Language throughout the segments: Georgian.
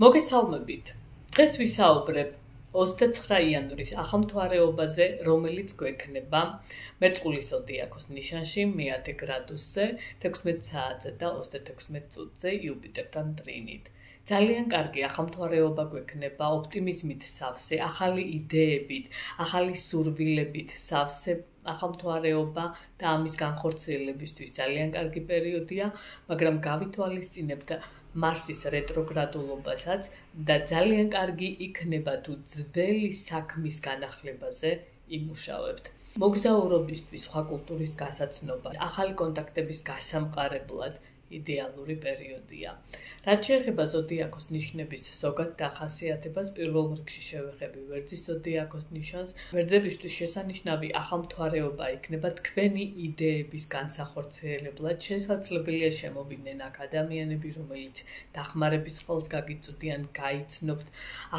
მოგესალმებით. დღეს ვისაუბრებ 29 იანვრის ახალმთვარეობაზე, რომელიც გვექნება მერწყულის ზოდიაქოს ნიშანში მე-10 გრადუსზე, 16 საათზე და 36 წუთზე იუპიტერთან ტრინით. ძალიან კარგი ახალმთვარეობა გვექნება, ოპტიმიზმით სავსე, ახალი იდეებით, ახალი სურვილებით სავსე ახალმთვარეობა და ამის განხორციელებისთვის ძალიან კარგი პერიოდია, მაგრამ გავითვალისწინებთ მარსის რეტროგრადულობასაც და ძალიან კარგი იქნება თუ ძველი საქმის განახლებაზე იმუშავებთ. მოგზაურობისთვის, სხვა კულტურის გასაცნობა, ახალი კონტაქტების გასამყარებლად იდეალური პერიოდია. რაც შეეხება ზოდიაქოს ნიშნების ზოგად დახასიათებას, პირველ რიგში შევეხები ვერძის ზოდიაქოს ნიშანს. ვერძებისთვის შესანიშნავი ახალმთვარეობა იქნება თქვენი იდეების განსახორციელებლად. შესაძლებელია შემოვიდნენ აქ ადამიანები, რომელიც დახმარების ხელს გაგიწვდიან, გაიცნობთ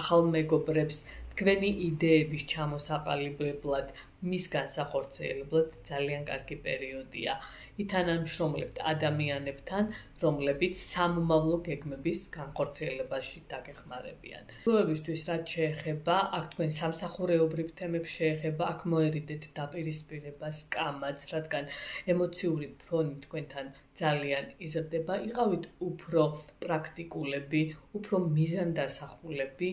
ახალ მეგობრებს, თქვენი იდეების ჩამოსაყალიბებლად, მის განსახორციელებლად ძალიან კარგი პერიოდია. ითანამშრომლებთ ადამიანებთან, რომლებიც სამომავლო გეგმების განხორციელებაში დაგეხმარებიან. დროებისთვის რაც შეეხება, აქ თქვენ სამსახურეობრივ თემებს შეეხება, აქ მოერიდეთ დაპირისპირებას, კამაც, რადგან ემოციური ფონი თქვენთან ძალიან იზრდება, იყავით უფრო პრაქტიკულები, უფრო მიზანდასახულები,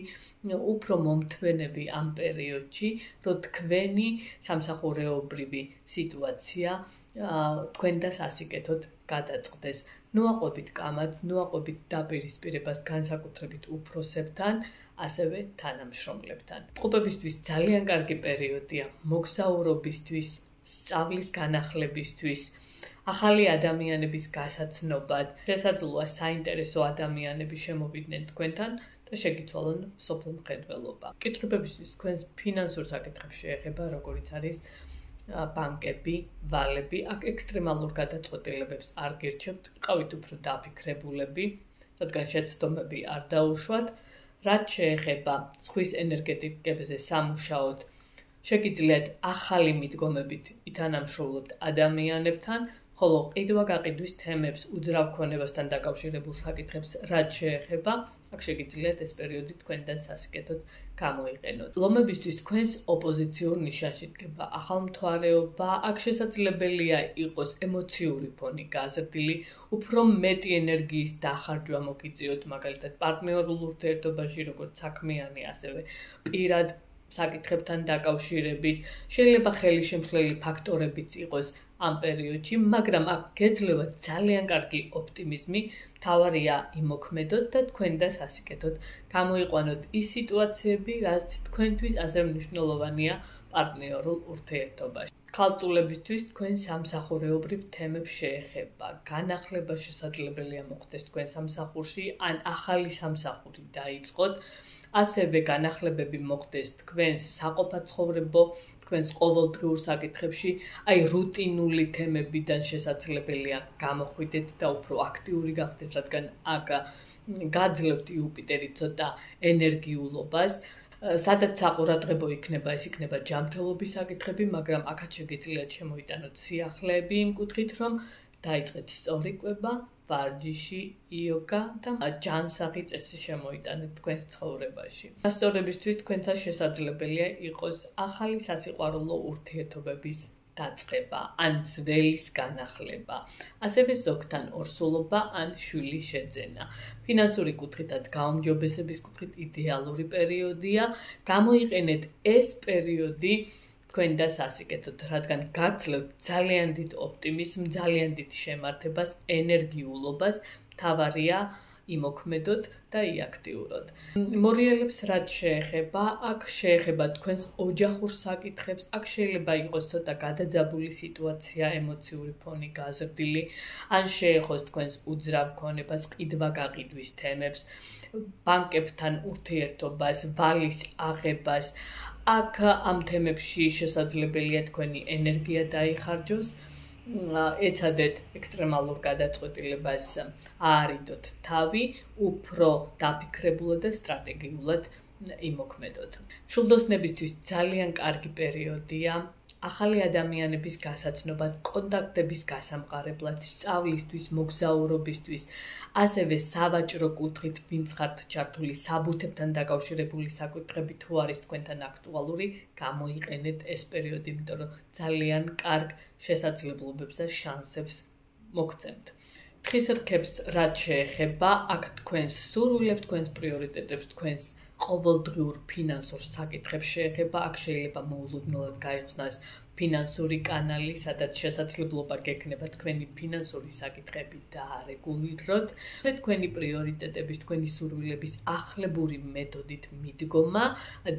უფრო მომთმენები ამ პერიოდში, რომ თქვენი სამსახურეობრივი სიტუაცია თქვენ და სასიკეთოდ გადაწყდეს. ნუაყვებით კამაც, ნუაყვებით დაპირისპირებას განსაკუთრებით უფროსებთან, ასევე თანამშრომლებთან. ტყუპებისთვის ძალიან კარგი პერიოდია მოგზაურობისთვის, სწავლის განახლებისთვის, ახალი ადამიანების გასაცნობად. შესაძლოა საინტერესო ადამიანები შემოვიდნენ თქვენთან და შეგიცვალონ სოფლ მხედველობა. კითხვებისთვის თქვენს ფინანსურ საკითხებს შეეხება, როგორიც არის ბანკები, ვალები, აქ ექსტრემალურ გადაწყვეტილებებს არ გირჩევთ, ყავით უფრო დაფიქრებულები, რადგან შეცდომები არ დაუშვათ. რაც შეეხება ზღვის ენერგეტიკებზე სამუშაოდ, შეგიძლიათ ახალი მიდგომებით ითანამშრომლოთ ადამიანებთან, ხოლო ყიდვა-გაყიდვის თემებს, უძრავ ქონებასთან დაკავშირებულ საკითხებს რაც შეეხება, აქ შეგიძლიათ ეს პერიოდი თქვენთან სასიკეთოდ გამოიყენოთ. ლომებისთვის თქვენს ოპოზიციურ ნიშანში დგება ახალმთვარეობა, აქ შესაძლებელია იყოს ემოციური ფონი გაზრდილი, უფრო მეტი ენერგიის დახარჯვა მოგიწიოთ, მაგალითად პარტნიორულ ურთიერთობაში, როგორც საქმიანი, ასევე პირად საკითხებთან დაკავშირებით, შეიძლება ხელისშემშლელი ფაქტორებიც იყოს ამ პერიოდში, მაგრამ აქ გეძლევა ძალიან კარგი ოპტიმიზმი, მთავარია იმოქმედოთ და თქვენ და სასიკეთოდ გამოიყვანოთ ის სიტუაციები, რაც თქვენთვის ასე მნიშვნელოვანია პარტნიორულ ურთიერთობაში. ქალწულებისთვის თქვენ სამსახურეობრივ თემებს შეეხება. განახლება შესაძლებელია მოხდეს თქვენ სამსახურში, ან ახალი სამსახური დაიწყოთ. ასევე განახლებები მოხდეს თქვენს საყოფაცხოვრებო, თქვენს ყოველდღიურ საკითხებში, აი რუტინული თემებიდან შესაძლებელია გამოხვიდეთ და უფრო აქტიური გახდეთ, რადგან აქ გაძლევთ იუპიტერი ცოტა ენერგიულობას. სადაც საყურადღებო იქნება, ეს იქნება ჯანმრთელობის საკითხები, მაგრამ აქაც შეგიძლიათ შემოიტანოთ სიახლეები იმ კუთხით, რომ დაიწყეთ სწორი კვება, ვარჯიში, იოგა და ჯანსაღი წესი შემოიტანეთ თქვენს ცხოვრებაში. სასწორებისთვის თქვენთან შესაძლებელია იყოს ახალი სასიყვარულო ურთიერთობების დაწყება, ან ძველის განახლება, ასევე ზოგთან ორსულობა ან შვილის შეძენა. ფინანსური კუთხითაც გაუმჯობესების კუთხით იდეალური პერიოდია, გამოიყენეთ ეს პერიოდი თქვენ და სასიკეთოდ, რადგან გაძლევთ ძალიან დიდ ოპტიმიზმს, ძალიან დიდ შემართებას, ენერგიულობას, მთავარია იმოქმედოთ და იაქტიუროთ. მორიელებს რაც შეეხება, აქ შეეხება თქვენს ოჯახურ საკითხებს, აქ შეიძლება იყოს ცოტა გადაძაბული სიტუაცია, ემოციური ფონი გაზრდილი, ან შეეხოს თქვენს უძრავ ქონებას, ყიდვა-გაყიდვის თემებს, ბანკებთან ურთიერთობას, ვალის აღებას. აქ ამ თემებში შესაძლებელია თქვენი ენერგია დაიხარჯოს, ეცადეთ ექსტრემალურ გადაწყვეტილებას აარიდოთ თავი, უფრო დაფიქრებულად და სტრატეგიულად იმოქმედოთ. მშვილდოსნებისთვის ძალიან კარგი პერიოდია, ახალი ადამიანების გასაცნობად, კონტაქტების გასამყარებლად, სწავლისთვის, მოგზაურობისთვის, ასევე სავაჭრო კუთხით, ვინც ხართ ჩართული საბუთებთან დაკავშირებული საკითხები თუ არის თქვენთან აქტუალური, გამოიყენეთ ეს პერიოდი, იმიტომ რომ ძალიან კარგ შესაძლებლობებს და შანსებს მოგცემთ. თხის რქებს რაც შეეხება, აქ თქვენს სურვილებს, თქვენს პრიორიტეტებს, თქვენს ყოველდღიურ ფინანსურ საკითხებს შეეხება, აქ შეიძლება მოულოდნელად გაიხსნას ფინანსური კანალი, სადაც შესაძლებლობა გექნება თქვენი ფინანსური საკითხები დაარეგულიროთ, თქვენი პრიორიტეტების, თქვენი სურვილების ახლებური მეთოდით მიდგომა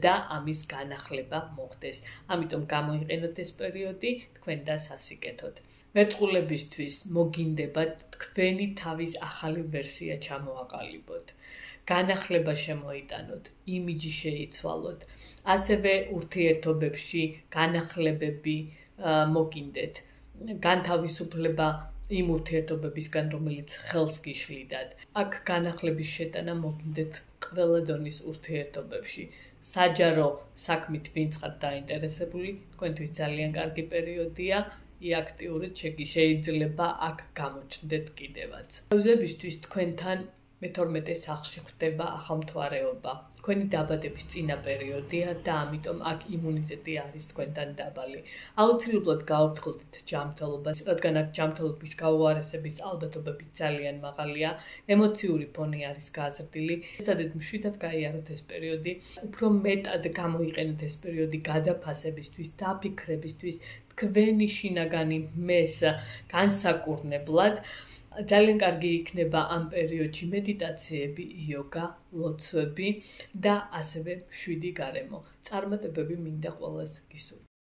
და ამის განახლება მოხდეს. ამიტომ გამოიყენოთ ეს პერიოდი თქვენ და სასიკეთოდ. მერწყულებისთვის მოგინდებათ თქვენი თავის ახალი ვერსია ჩამოაყალიბოთ. განახლება შემოიტანოთ, იმიჯი შეიცვალოთ, ასევე ურთიერთობებში განახლებები მოგინდეთ, განთავისუფლება იმ ურთიერთობებისგან, რომელიც ხელს გიშლიდათ. აქ განახლების შეტანა მოგინდეთ ყველა დონის ურთიერთობებში. საჯარო საქმით ვინც ხართ დაინტერესებული, თქვენთვის ძალიან კარგი პერიოდია, აქტიურად შეიძლება აქ გამოჩნდეთ კიდევაც. თავზებისთვის თქვენთან მე-12 სახლში ხდება ახალმთვარეობა. თქვენი დაბადების წინა პერიოდია და ამიტომ აქ იმუნიტეტი არის თქვენთან დაბალი. აუცილებლად გაუფრთხილდით ჯანმრთელობას, რადგან აქ ჯანმრთელობის გაუარესების ალბათობები ძალიან მაღალია, ემოციური ფონი არის გაზრდილი. ეცადეთ მშვიდად გაიაროთ ეს პერიოდი, უფრო მეტად გამოიყენოთ ეს პერიოდი გადაფასებისთვის, დაფიქრებისთვის, თქვენი შინაგანი მეს განსაკურნებლად. ძალიან კარგი იქნება ამ პერიოდში მედიტაციები, იოგა, ლოცვები და ასევე მშვიდი გარემო. წარმატებები მინდა ყველას გისურვებთ.